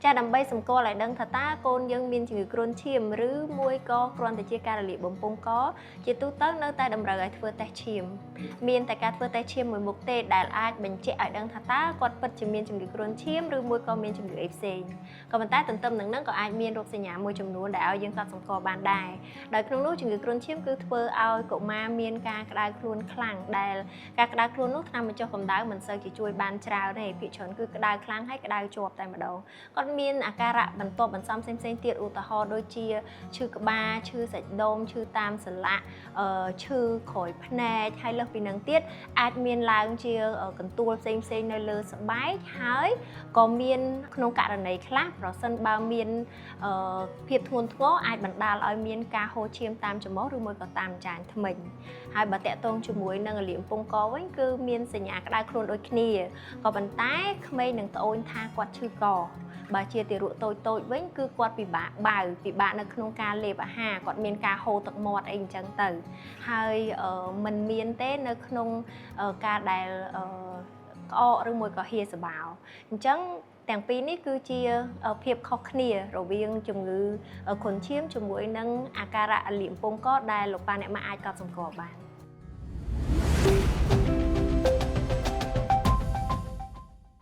ចាដើម្បីសម្គាល់ឲ្យដឹងថាតើកូនយើងមានជំងឺគ្រុនឈាមឬមួយក៏គ្រាន់តែជាការរលាកបំពង់កជាទូទៅនៅតែតម្រូវឲ្យធ្វើតេស្តឈាមមានតែការធ្វើតេស្តឈាមមួយមុខទេដែលអាចបញ្ជាក់ឲ្យដឹងថាតើគាត់ពិតជាមានជំងឺគ្រុនឈាមឬមួយក៏មានជំងឺអីផ្សេងក៏ប៉ុន្តែទន្ទឹមនឹងហ្នឹងក៏អាចមានរោគសញ្ញាមួយចំនួនដែលឲ្យយើងកត់សម្គាល់បានដែរដោយក្នុងនោះជំងឺគ្រុនឈាមគឺធ្វើឲ្យកុមារមានការក្តៅខ្លួនខ្លាំងដែលការក្តៅខ្លួននោះថ្នាំបញ្ចុះកម្ដៅមិនសូវជាជួយបានច្រើនទេភាគច្រើនគឺក្តៅខ្លាំងហើយក្តៅជាប់តែម្ដងគាត់មានអាការៈបន្ទាប់បន្សំផ្សេងៗទៀតឧទាហរណ៍ដូចជាឈឺក្បាលឈឺសាច់ដុំឈឺតាមសន្លាក់ឈឺក្រោយភ្នែកហើយលើសពីនឹងទៀតអាចមានឡើងជាកន្ទួលផ្សេងៗនៅលើស្បែកហើយក៏មានក្នុងករណីខ្លះប្រសិនបើមានភាពធ្ងន់ធ្ងរអាចបណ្ដាលឲ្យមានការហូរឈាមតាមច្រមុះឬមួយក៏តាមចាញធ្មេញហើយបើតាក់ទងជាមួយនឹងរលាកបំពង់កវិញគឺមានសញ្ញាក្តៅខ្លួនដូចគ្នាក៏ប៉ុន្តែក្មេងនឹងត្អូញថាគាត់ឈឺកបើជាទារកតូចវិញគឺគាត់ពិបាកបើពិបាកនៅក្នុងការលេបអាហារគាត់មានការហូរទឹកមាត់អីអញ្ចឹងទៅហើយมันមានទេនៅក្នុងការដែលក្អកឬមួយក៏ហៀសបោអញ្ចឹងទាំងពីរនេះគឺជាភាពខុសគ្នារវាងជំងឺគ្រុនឈាមជាមួយនឹងអាការៈរលាកបំពង់កដែលលោកប៉ាអ្នកម៉ាក់អាចកត់សម្គាល់បាន